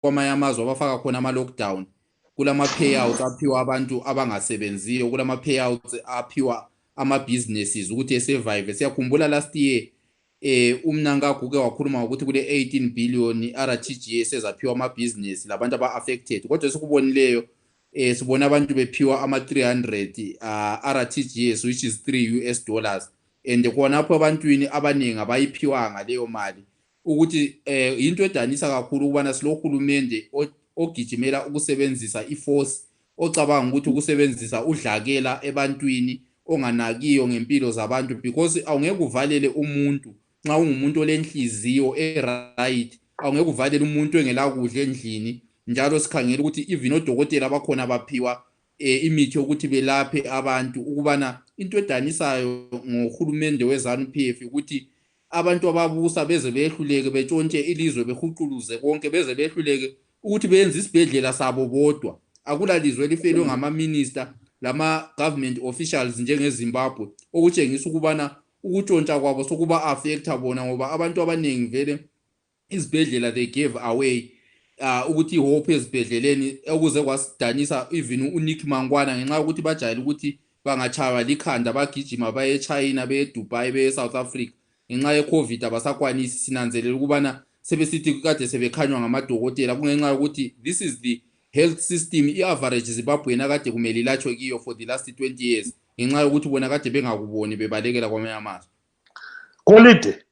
kwamanye amazwe abafaka khona ama-lockdown kulama-payouts aphiwa abantu abangasebenziyo, kulama-payouts aphiwa ama-businesses ukuthi esurvive. Siyakhumbula last year uMnangagwa uke wakhuluma ukuthi kule 18 billion RTGS ezaphiwa ama-business labantu aba-affected, kodwa esikubonileyo sibona abantu bephiwa ama-300 RTGS which is $3 and khonapho abantwini abaningi abayiphiwanga leyo mali, ukuthi into edanisa kakhulu ukubana silohulumende ogijimela ukusebenzisa iforce, ocabanga ukuthi ukusebenzisa udlakela ebantwini, onganakiyo ngempilo zabantu, because awungeke uvalele umuntu nxa ungumuntu olenhliziyo right, awungeke uvalele umuntu engelakudla endlini. Njalo sikhangela ukuthi even odokotela bakhona baphiwa imithi yokuthi belaphe abantu, ukubana into edanisayo ngohulumende weZANU-PF ukuthi abantu ababusa beze behluleke betshontshe ilizwe behuquluze konke, beze behluleke ukuthi benze isibhedlela sabo bodwa. Akulalizwe elifelwe ngama-minister lama-government officials njengeZimbabwe, okutshengisa ukubana ukutshontsha kwabo sokuba affecta bona, ngoba abantu abaningi vele izibhedlela they gave away ukuthi ihope ezibhedleleni, ukuze kwasidanisa even uNick Mangwana ngenxa yokuthi bajayele ukuthi bangachaywa likhanda bagijima baye eChina, beye eDubai, beye eSouth Africa. Ngenxa yeCovid abasakwanisi, sinanzelela ukubana sebesithi kade sebekhanywa ngamadokotela, kungenxa yokuthi this is the health system i-average Zimbabwe akade kumele ilatshwe kiyo for the last 20 years, ngenxa yokuthi bona kade bengakuboni bebalekela kwamanye amazwe. Kolide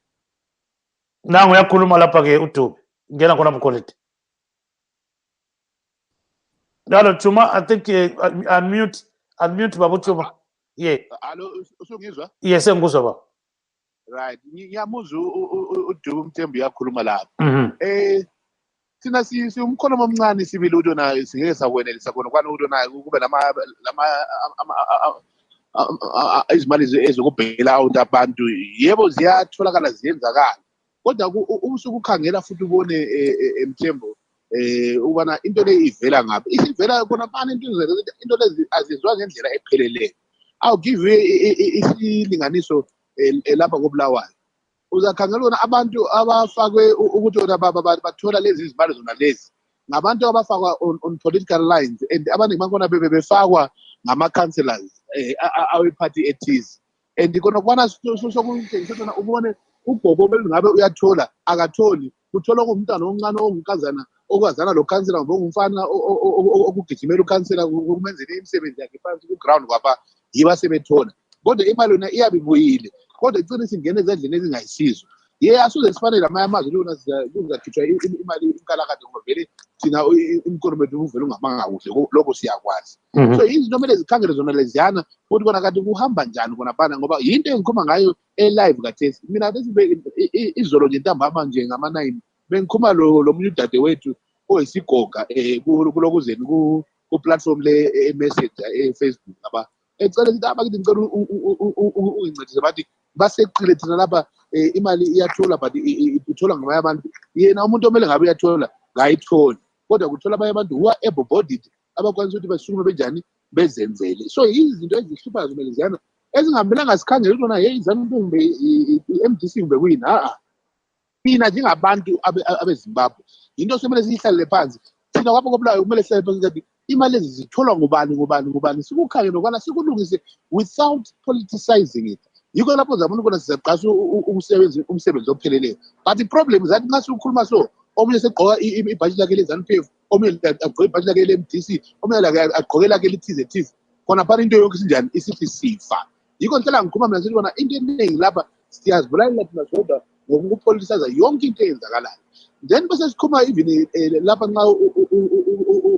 nangu uyakhuluma lapha ke uDube, ngena khona mkolide. Hello Chuma, I think unmute Babu Chuma. Yeah. Hello, usungizwa? Yes, ngikuzwa ba. Right. Ngiyamuzwa uDube Mthembu yakhuluma lapha. Thina umkhono omncane sibili uDonayo singeke sakwenelisa khona kwani uDonayo kube lama izimali ezokubhekela out abantu. Yebo ziyatholakala ziyenzakala. Kodwa usuku ukhangela futhi ubone Mthembu ubana into le ivela ngabe isivela khona manje into lezi azizwa ngendlela epheleleyo. I'll give isilinganiso lapha koBulawayo. Uzakhangela bona abantu abafakwe ukuthi bathola lezi izimali zona lezi ngabantu abafakwa on political lines, and abaningi bakhona bebefakwa ngama-councillors awe-party ethize, and khona kubona sokutshengisa ubone ugogo belingabe uyathola akatholi, uthola ngumntwana omncane ongunkazana okwazana lo councillor ngoba ungumfana okugijimela ukhansela ukumenzela imisebenzi yakhe phansi ku-ground kwapha yiba sebethola, kodwa imali yona iyabe ibuyile, kodwa igcina isingena ezandleni ezingayisizo. Asuze sifanele amanye amazwe lona kuzakhitshwa imali inkalakade ngoba vele thina umkhono wethu uvele ungamanga kuhle, lokho siyakwazi. So izinto kumele zikhangele zona leziyana ukuthi kona kade kuhamba njani kona bana, ngoba yinto engikhuluma ngayo e-live kathesi. Mina izolo nje ntambama nje ngama-9 bengikhuluma lo munye udade wethu oyisigoga kulokuzeni ku-platform le-messenger e-Facebook ngaba ecela ukuthi abakithi ngicela ungincedise bathi baseqile thina lapha imali iyathola but ithola ngamanye abantu. Yena umuntu omele ngabe uyathola ngayitholi, kodwa kuthola abanye abantu who are able-bodied abakwanisa ukuthi basukume benjani bezenzele. So izinto ezihluphayo zimele ziyana ezingahambelanga sikhangele ukuthi wona izanu kumbe i-MDC kumbe kuyini. Mina njengabantu abeZimbabwe into semele siyihlalele phansi thina kwapho koBulawayo kumele sihlale phansi ukuthi imali lezi zitholwa ngubani sikukhangele nokwana sikulungise without politicizing it. Yiko lapho zabona ukona sizaqasha umsebenzi opheleleyo, but iproblem zathi nxa sikhuluma so omunye segqoka ibhaji lakhe leZANU-PF, omunye agqoke ibhaji lakhe le-MDC, omunye agqoke lakhe lithize khona phana into yonke sinjani isithi sifa. Yiko ngihlala ngikhuluma mina sithi bona into eningi lapha siyazibulalela thina sodwa ngokupolitiza yonke into eyenzakalayo. Then bese sikhuluma even lapha nxa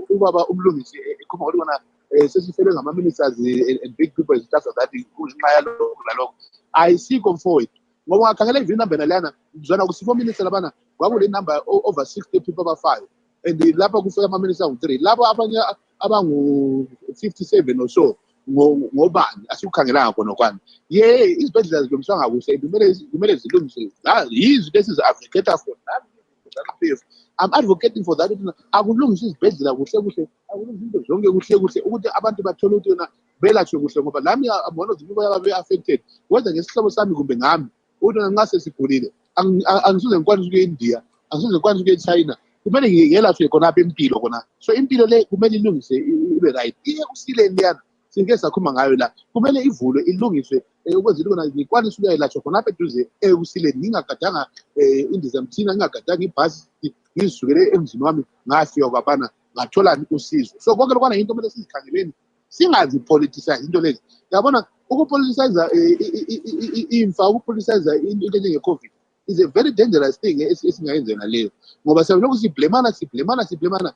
ubaba umlungisi ekhuluma ukuthi bona sesifelwe ngama-ministers and big people and stuff like that kungenxa yalokho nalokho. Ayisikho mfowethu, ngoba ungakhangela even inamba lana ngizwana kusi-4 minister labana kwakule number over 60 people abafayo, and lapha kufika ama-minister angu-3 lapho abanye abangu-57 or so ngobani asikukhangelanga khona kwani. Izibhedlela zilungiswanga kuhle, kumele zilungiswe. Yizinto esizi-advocate for that. I'm advocating for that. Akulungise izibhedlela kuhle, akulungise into zonke kuhle ukuthi abantu bathole ukuthi yona belatshwe kuhle, ngoba lami one of the people abe-affected wenza ngesihlobo sami kumbe ngami ukuthi nxa sesigulile angisuze ngikwanise ukuya e-India, angisuze ngikwanise ukuya e-China, kumele ngelatshwe khonapha impilo khona so impilo le kumele ilungise ibe right iye kusileni leyana singeke sakhuluma ngayo la kumele ivulwe ilungiswe ukwenzela ukona ngikwanisa ukuyayelatshwa khonapha eduze kusileni ngingagadanga indiza mthina ngingagadanga ibhasi ngizisukele emzini wami ngafika kwabana ngathola usizo so konke lokwana into kumele sizikhangeleni singazi politicize into lezi yabona ukupoliticize imfa ukupoliticize into njenge-COVID is a very dangerous thing esingayenzela leyo ngoba siyabona siblemana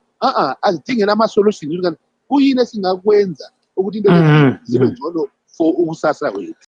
azidingela ama-solution kuyini esingakwenza ukuthi into zibe ngcono for ukusasa kwethu.